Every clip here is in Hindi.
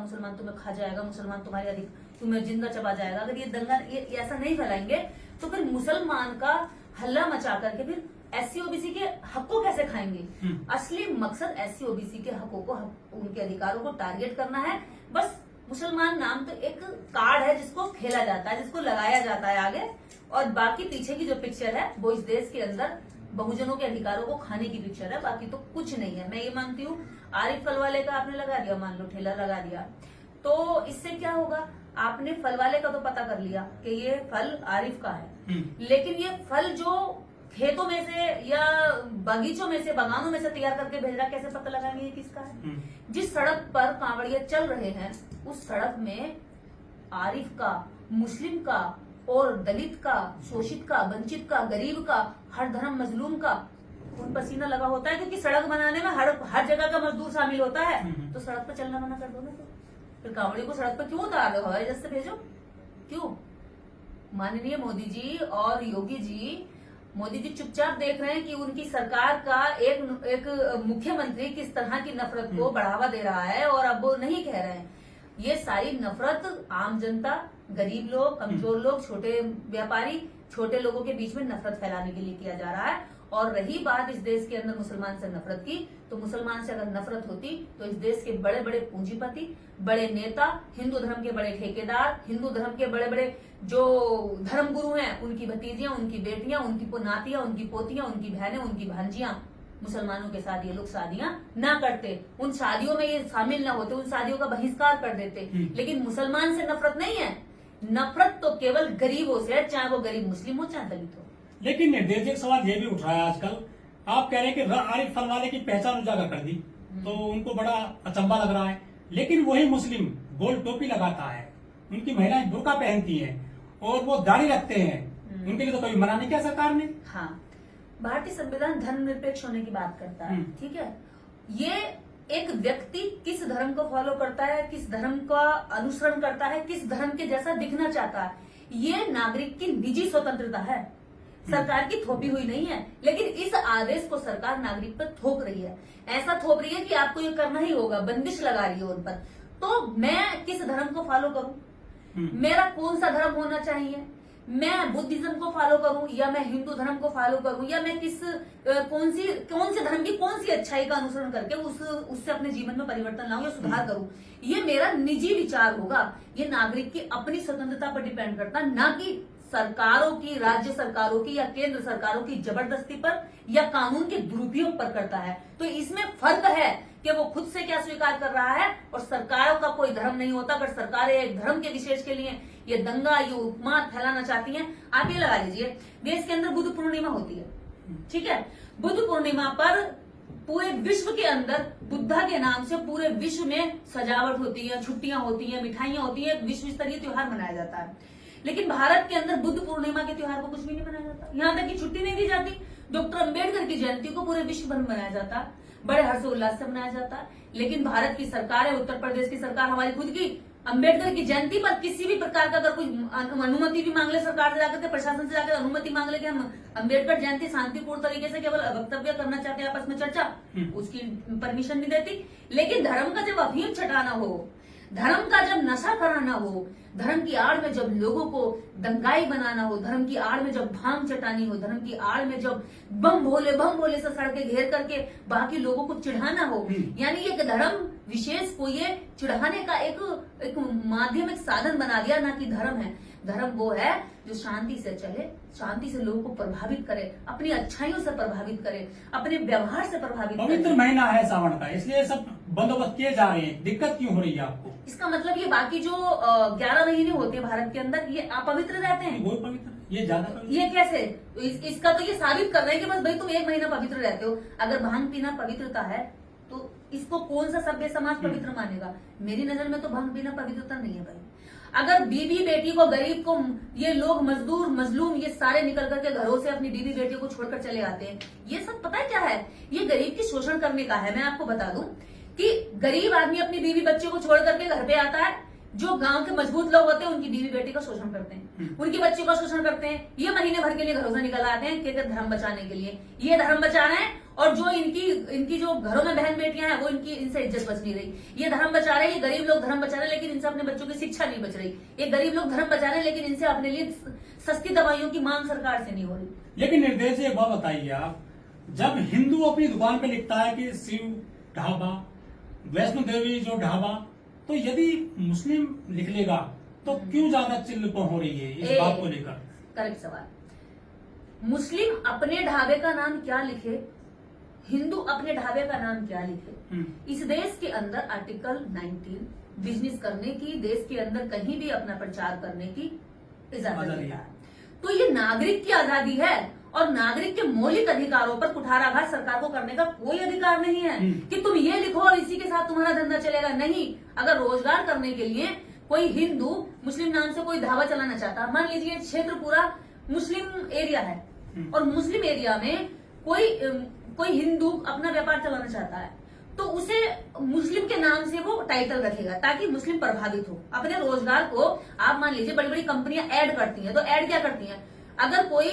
मुसलमान तुम्हें खा जाएगा, मुसलमान तुम्हें जिंदा चबा जाएगा। अगर ये दंगा ये ऐसा नहीं फैलाएंगे तो फिर मुसलमान का हल्ला मचा करके फिर एससी ओबीसी के हक को कैसे खाएंगे। असली मकसद एससी ओबीसी के हकों को, उनके अधिकारों को टारगेट करना है। बस मुसलमान नाम तो एक कार्ड है जिसको खेला जाता है, जिसको लगाया जाता है आगे, और बाकी पीछे की जो पिक्चर है वो इस देश के अंदर बहुजनों के अधिकारों को खाने की पिक्चर है, बाकी तो कुछ नहीं है। मैं ये मानती हूँ आरिफ फल वाले का आपने लगा दिया, मान लो ठेला लगा दिया, तो इससे क्या होगा, आपने फल वाले का तो पता कर लिया कि ये फल आरिफ का है, लेकिन ये फल जो खेतों में से या बगीचों में से, बगानों में से तैयार करके भेज रहा, कैसे पता लगाएंगे ये किसका है। जिस सड़क पर कांवड़िया चल रहे हैं उस सड़क में आरिफ का, मुस्लिम का और दलित का, शोषित का, वंचित का, गरीब का, हर धर्म मजलूम का खून पसीना लगा होता है, क्योंकि सड़क बनाने में हर जगह का मजदूर शामिल होता है। तो सड़क पर चलना मना कर दो ना, तो फिर कांवड़ी को सड़क पर क्यों उतार दो, हवाई जहाज से भेजो क्यों। माननीय मोदी जी और योगी जी, मोदी जी चुपचाप देख रहे हैं कि उनकी सरकार का एक मुख्यमंत्री किस तरह की नफरत को बढ़ावा दे रहा है, और अब वो नहीं कह रहे हैं। ये सारी नफरत आम जनता, गरीब लोग, कमजोर लोग, छोटे व्यापारी, छोटे लोगों के बीच में नफरत फैलाने के लिए किया जा रहा है। और रही बात इस देश के अंदर मुसलमान से नफरत की, तो मुसलमान से अगर नफरत होती तो इस देश के बड़े बड़े पूंजीपति, बड़े नेता, हिंदू धर्म के बड़े ठेकेदार, हिंदू धर्म के बड़े बड़े जो धर्म गुरु हैं, उनकी भतीजियां, उनकी बेटियां, उनकी नातियां, उनकी पोतियां, उनकी बहनें, उनकी भांजियां, मुसलमानों के साथ ये लोग शादियां ना करते, उन शादियों में ये शामिल ना होते, उन शादियों का बहिष्कार कर देते। लेकिन मुसलमान से नफरत नहीं है, नफरत तो केवल गरीबों से है, चाहे वो गरीब मुस्लिम हो चाहे दलित हो। लेकिन निर्देश एक सवाल ये भी उठ रहा है आजकल, आप कह रहे हैं कि आरिफ फल वाले की पहचान उजागर कर दी, तो उनको बड़ा अचंभा लग रहा है। लेकिन वही मुस्लिम गोल टोपी लगाता है, उनकी महिलाएं बुर्का पहनती हैं और वो दाढ़ी रखते हैं, उनके लिए तो कभी मना नहीं किया सरकार ने। हाँ, भारतीय संविधान धर्मनिरपेक्ष होने की बात करता है, ठीक है। ये एक व्यक्ति किस धर्म को फॉलो करता है, किस धर्म का अनुसरण करता है, किस धर्म के जैसा दिखना चाहता है, ये नागरिक की निजी स्वतंत्रता है, सरकार की थोपी हुई नहीं है। लेकिन इस आदेश को सरकार नागरिक पर थोप रही है, ऐसा थोप रही है कि आपको ये करना ही होगा, बंदिश लगा रही है उन पर। तो मैं किस धर्म को फॉलो करूं, मेरा कौन सा धर्म होना चाहिए, मैं बुद्धिज्म को फॉलो करूं या मैं हिंदू धर्म को फॉलो करूं, या मैं कौन से धर्म की कौन सी अच्छाई का अनुसरण करके उससे अपने जीवन में परिवर्तन लाऊं या सुधार करूं, ये मेरा निजी विचार होगा। ये नागरिक की अपनी स्वतंत्रता पर डिपेंड करता, ना कि सरकारों की, राज्य सरकारों की या केंद्र सरकारों की जबरदस्ती पर या कानून के दुरुपयोग पर करता है। तो इसमें फर्क है कि वो खुद से क्या स्वीकार कर रहा है, और सरकारों का कोई धर्म नहीं होता। अगर सरकारें एक धर्म के विशेष के लिए ये दंगा, ये उपमाद फैलाना चाहती हैं, आप ये लगा लीजिए, देश के अंदर बुद्ध पूर्णिमा होती है, ठीक है। बुद्ध पूर्णिमा पर पूरे विश्व के अंदर बुद्धा के नाम से पूरे विश्व में सजावट होती है, छुट्टियां होती है, मिठाइयां होती है, विश्व स्तरीय त्योहार मनाया जाता है। लेकिन भारत के अंदर बुद्ध पूर्णिमा के त्योहार को कुछ भी नहीं मनाया जाता, यहाँ तक कि छुट्टी नहीं दी जाती। डॉक्टर अंबेडकर की जयंती को पूरे विश्व भर में मनाया जाता, बड़े हर्षोल्लास से मनाया जाता। लेकिन भारत की सरकार है, उत्तर प्रदेश की सरकार हमारी खुद की, अंबेडकर की जयंती पर किसी भी प्रकार का अगर कोई अनुमति भी मांग ले सरकार से जाकर के, प्रशासन से जाकर अनुमति मांग ले कि हम अंबेडकर जयंती शांतिपूर्ण तरीके से केवल वक्तव्य करना चाहते हैं, आपस में चर्चा, उसकी परमिशन नहीं देती। लेकिन धर्म का जब अफीम छटाना हो, धर्म का जब नशा कराना हो, धर्म की आड़ में जब लोगों को दंगाई बनाना हो, धर्म की आड़ में जब भांग चटानी हो, धर्म की आड़ में जब बम भोले से सड़कें घेर करके बाकी लोगों को चिढ़ाना हो, यानी एक धर्म विशेष को ये चिढ़ाने का एक माध्यम, एक साधन बना दिया, ना कि धर्म है। धर्म वो है जो शांति से चले, शांति से लोगों को प्रभावित करे, अपनी अच्छाइयों से प्रभावित करे, अपने व्यवहार से प्रभावित करे। पवित्र महीना है सावन का, इसलिए सब बंदोबस्त किए जा रहे हैं। दिक्कत क्यों हो रही है आपको? इसका मतलब ये बाकी जो 11 महीने होते हैं भारत के अंदर, ये अपवित्र रहते हैं। वो पवित्र, ये ज्यादा, ये कैसे? इसका तो ये साबित कर रहे हैं कि बस भाई तुम एक महीना पवित्र रहते हो। अगर भांग पीना पवित्रता है तो इसको कौन सा सभ्य समाज पवित्र मानेगा? मेरी नजर में तो भांग पीना पवित्रता नहीं है भाई। अगर बीवी बेटी को, गरीब को, ये लोग मजदूर मजलूम ये सारे निकल करके घरों से अपनी बीवी बेटियों को छोड़कर चले आते हैं, ये सब पता है क्या है? ये गरीब की शोषण करने का है। मैं आपको बता दूं कि गरीब आदमी अपनी बीवी बच्चे को छोड़ करके घर पे आता है, जो गांव के मजबूत लोग होते हैं उनकी बीवी बेटी का शोषण करते हैं, उनकी बच्ची का शोषण करते हैं। ये महीने भर के लिए घरों से निकल आते हैं कि धर्म बचाने के लिए, ये धर्म बचा रहे हैं। और जो इनकी जो घरों में बहन बेटियां हैं वो इनसे इज्जत बच नहीं रही। ये धर्म बचा रहे हैं, ये गरीब लोग धर्म बचा रहे हैं, लेकिन इनसे अपने बच्चों की शिक्षा नहीं बच रही। ये गरीब लोग धर्म बचा रहे हैं, लेकिन इनसे अपने लिए सस्ती दवाइयों की मांग सरकार से नहीं हो रही। लेकिन निर्देश एक बात बताइए आप, जब हिंदू अपनी दुकान पे लिखता है कि शिव ढाबा, वैष्णो देवी जो ढाबा, तो यदि मुस्लिम लिख लेगा तो क्यों ज्यादा चिल्ल हो रही है इस बात को लेकर? करेक्ट सवाल। मुस्लिम अपने ढाबे का नाम क्या लिखे, हिंदू अपने ढाबे का नाम क्या लिखे? इस देश के अंदर आर्टिकल 19 बिजनेस करने की, देश के अंदर कहीं भी अपना प्रचार करने की इजाजत देता है। तो ये नागरिक की आजादी है और नागरिक के मौलिक अधिकारों पर कुठाराघात सरकार को करने का कोई अधिकार नहीं है कि तुम ये लिखो और इसी के साथ तुम्हारा धंधा चलेगा। नहीं, अगर रोजगार करने के लिए कोई हिंदू मुस्लिम नाम से कोई ढाबा चलाना चाहता, मान लीजिए क्षेत्र पूरा मुस्लिम एरिया है और मुस्लिम एरिया में कोई हिंदू अपना व्यापार चलाना चाहता है, तो उसे मुस्लिम के नाम से वो टाइटल रखेगा ताकि मुस्लिम प्रभावित हो अपने रोजगार को। आप मान लीजिए बड़ी बड़ी कंपनियां ऐड करती हैं, तो ऐड क्या करती हैं? अगर कोई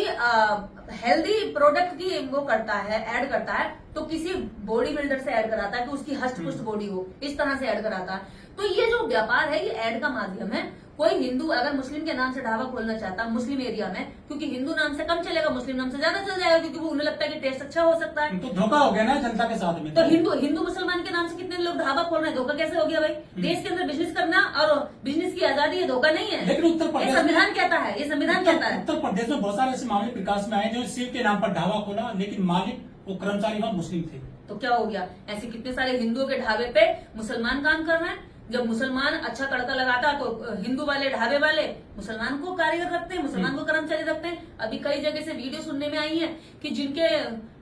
हेल्दी प्रोडक्ट की वो करता है, ऐड करता है, तो किसी बॉडी बिल्डर से ऐड कराता है कि उसकी हष्ट पुष्ट बॉडी हो, इस तरह से ऐड कराता है। तो ये जो व्यापार है ये ऐड का माध्यम है। कोई हिंदू अगर मुस्लिम के नाम से ढाबा खोलना चाहता है मुस्लिम एरिया में, क्योंकि हिंदू नाम से कम चलेगा, मुस्लिम नाम से ज्यादा चल जाएगा, क्योंकि वो उन्हें लगता है कि टेस्ट अच्छा हो सकता है। तो धोखा हो गया ना जनता के साथ में। तो हिंदू मुसलमान के नाम से कितने लोग ढाबा खोल रहे हैं, धोखा कैसे हो गया भाई? देश के अंदर बिजनेस करना और बिजनेस की आजादी ये धोखा नहीं है। लेकिन उत्तर प्रदेश संविधान कहता है, ये संविधान कहता है। उत्तर प्रदेश में बहुत सारे ऐसे मामले प्रकाश में आए जो शिव के नाम पर ढाबा खोला, लेकिन मालिक वो कर्मचारी वहाँ मुस्लिम थे। तो क्या हो गया? ऐसे कितने सारे हिंदुओं के ढाबे पे मुसलमान काम कर रहे हैं। जब मुसलमान अच्छा तड़का लगाता है तो हिंदू वाले ढाबे वाले मुसलमान को कारीगर रखते हैं, मुसलमान को कर्मचारी रखते हैं। अभी कई जगह से वीडियो सुनने में आई है कि जिनके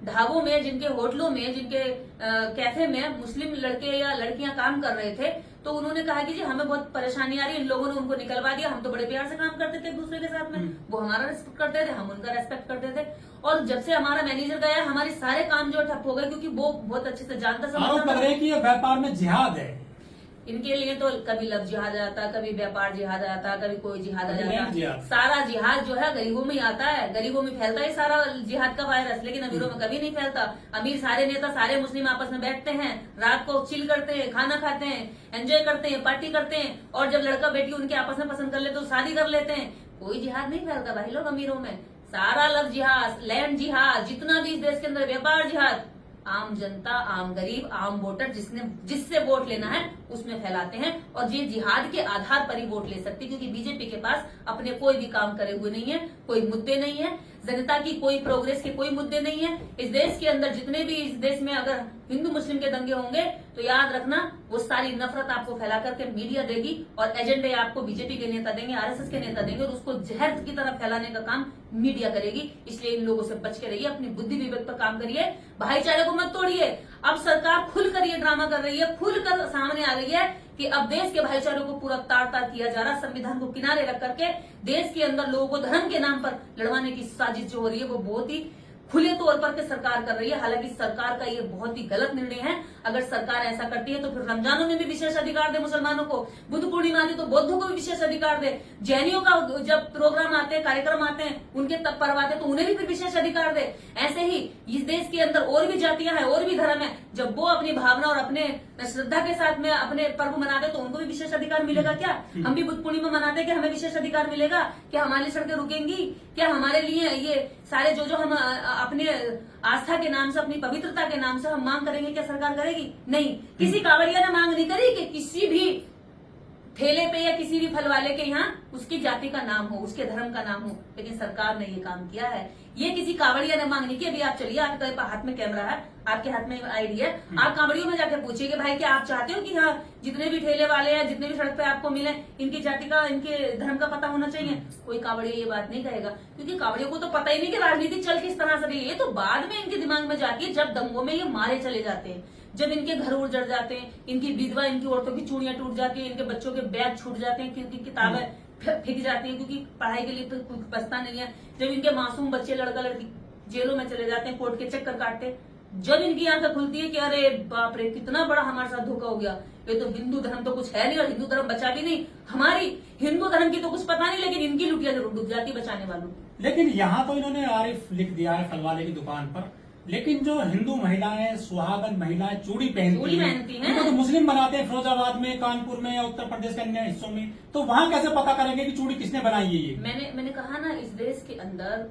ढाबों में, जिनके होटलों में, जिनके कैफे में मुस्लिम लड़के या लड़कियां काम कर रहे थे, तो उन्होंने कहा कि जी हमें बहुत परेशानी आ रही है, इन लोगों ने उनको निकलवा दिया, हम तो बड़े प्यार से काम करते थे एक दूसरे के साथ में, वो हमारा रिस्पेक्ट करते थे, हम उनका रेस्पेक्ट करते थे। और जब से हमारा मैनेजर गया हमारे सारे काम जो ठप हो गए, क्योंकि वो बहुत अच्छे से जानता समझता था कि ये व्यापार में जिहाद है। इनके लिए तो कभी लव जिहाद आता, कभी व्यापार जिहाद आता, कभी कोई जिहाद आ जाता। सारा जिहाद जो है गरीबों में ही आता है, गरीबों में फैलता है सारा जिहाद का वायरस, लेकिन अमीरों में कभी नहीं फैलता। अमीर सारे नेता सारे मुस्लिम आपस में बैठते हैं, रात को चिल करते हैं, खाना खाते हैं, एंजॉय करते हैं, पार्टी करते हैं, और जब लड़का बेटी उनके आपस में पसंद कर ले तो शादी कर लेते हैं। कोई जिहाद नहीं फैलता भाई लोग अमीरों में। सारा लव जिहाद, लैंड जिहाद, जितना भी इस देश के अंदर व्यापार जिहाद, आम जनता, आम गरीब, आम वोटर जिससे वोट लेना है उसमें फैलाते हैं। और ये जिहाद के आधार पर ही वोट ले सकती, क्योंकि बीजेपी के पास अपने कोई भी काम करे हुए नहीं है, कोई मुद्दे नहीं है, जनता की कोई प्रोग्रेस के कोई मुद्दे नहीं है। इस देश के अंदर जितने भी इस देश में अगर हिंदू मुस्लिम के दंगे होंगे तो याद रखना वो सारी नफरत आपको फैला करके मीडिया देगी और एजेंडे आपको बीजेपी के नेता देंगे, आरएसएस के नेता देंगे, और उसको जहर की तरफ फैलाने का काम मीडिया करेगी। इसलिए इन लोगों से बच के रहिए, अपनी बुद्धि विवेक पर काम करिए, भाईचारे को मत तोड़िए। अब सरकार खुलकर ये ड्रामा कर रही है, खुलकर सामने आ गई है कि अब देश के भाईचारे को पूरा तार तार किया जा रहा है। संविधान को किनारे रख करके देश के अंदर लोगों को धर्म के नाम पर लड़वाने की साजिश जो हो रही है वो बहुत ही खुले तौर पर के सरकार कर रही है। हालांकि सरकार का ये बहुत ही गलत निर्णय है। अगर सरकार ऐसा करती है तो फिर रमजानों में भी विशेष अधिकार दे मुसलमानों को, बुद्ध पूर्णिमा आती तो बौद्धों को भी विशेष अधिकार दे, जैनियों का जब प्रोग्राम आते हैं, कार्यक्रम आते हैं, उनके तब पर्व आते हैं तो उन्हें भी फिर विशेष अधिकार दे। ऐसे ही इस देश के अंदर और भी जातियां हैं, और भी धर्म है, जब वो अपनी भावना और अपने श्रद्धा के साथ में अपने पर्व मनाते तो उनको भी विशेष अधिकार मिलेगा क्या? हम भी बुद्ध पूर्णिमा मनाते हैं कि हमें विशेष अधिकार मिलेगा क्या? हमारी सड़कें रुकेंगी क्या? हमारे लिए ये सारे जो हम अपने आस्था के नाम से, अपनी पवित्रता के नाम से हम मांग करेंगे क्या सरकार करेगी? नहीं। किसी कांवड़िया ने मांग नहीं करी कि किसी भी ठेले पे या किसी भी फल वाले के यहाँ उसकी जाति का नाम हो, उसके धर्म का नाम हो, लेकिन सरकार ने ये काम किया है। ये किसी कांवड़िया ने मांग नहीं की। अभी आप चलिए, आपके हाथ में कैमरा है, आपके हाथ में आईडी है, आप कांवड़ियों में जाकर पूछिए कि भाई क्या आप चाहते हो कि हाँ जितने भी ठेले वाले हैं, जितने भी सड़क पे आपको मिले, इनकी जाति का, इनके धर्म का पता होना चाहिए? कोई कांवड़िया ये बात नहीं कहेगा, क्योंकि कांवड़ियों को तो पता ही नहीं कि राजनीति चल किस तरह से रही है। ये तो बाद में इनके दिमाग में जाके जब दंगों में ये मारे चले जाते हैं, जब इनके घर उजड़ जाते हैं, इनकी विधवा, इनकी औरतों की चूड़ियां टूट जाती है, इनके बच्चों के बैग छूट जाते हैं, इनकी किताबें फेंक जाती है, क्योंकि पढ़ाई के लिए तो कुछ बचता नहीं है, जब इनके मासूम बच्चे, लड़का लड़की जेलों में चले जाते हैं, कोर्ट के चक्कर काटते, जब इनकी आंखें खुलती है कि अरे बाप रे कितना बड़ा हमारे साथ धोखा हो गया, ये तो हिंदू धर्म तो कुछ है नहीं और हिंदू धर्म बचा भी नहीं। हमारी हिंदू धर्म की तो कुछ पता नहीं, लेकिन इनकी लुटिया जरूर डूब जाती बचाने वालों। लेकिन यहाँ तो इन्होंने आरिफ लिख दिया है फलवाले की दुकान पर, लेकिन जो हिंदू महिलाएं, सुहागन महिलाएं चूड़ी पहनती हैं, उनको तो मुस्लिम बनाते हैं फिरोजाबाद में, कानपुर में या उत्तर प्रदेश के अन्य हिस्सों में, तो वहाँ कैसे पता करेंगे कि चूड़ी किसने बनाई है ये? मैंने कहा ना, इस देश के अंदर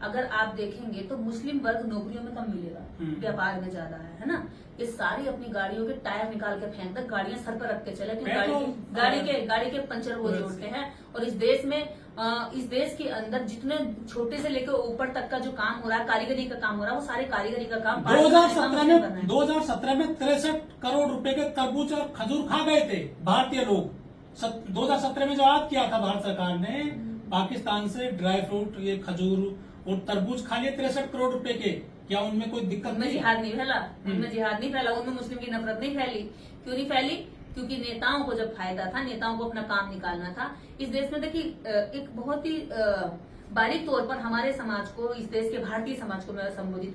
अगर आप देखेंगे तो मुस्लिम वर्ग नौकरियों में कम मिलेगा, व्यापार में ज्यादा है ना। ये सारी अपनी गाड़ियों के टायर निकाल के फेंक तक, गाड़ियां सर पर रख के चले, तो गाड़ी के पंचर वो जोड़ते हैं। और इस देश के अंदर जितने छोटे से लेकर ऊपर तक का जो काम हो रहा है, कारीगरी का काम हो रहा है, वो सारे कारीगरी का काम 2017 में 63 करोड़ रुपए के तरबूज और खजूर खा गए थे भारतीय लोग। 2017 में जो आयात किया था भारत सरकार ने पाकिस्तान से ड्राई फ्रूट, ये खजूर और तरबूज खा लिए 63 करोड़ रुपए के। क्या उनमें कोई दिक्कत नहीं? जिहाद नहीं फैला, उनमें जिहाद नहीं फैला, उनमें मुस्लिम की नफरत नहीं फैली। क्यों नहीं फैली? क्योंकि नेताओं को जब फायदा था, नेताओं को अपना काम निकालना था। इस देश में देखिए, एक बहुत ही बारीक तौर पर हमारे समाज को, इस देश के भारतीय समाज को मैं संबोधित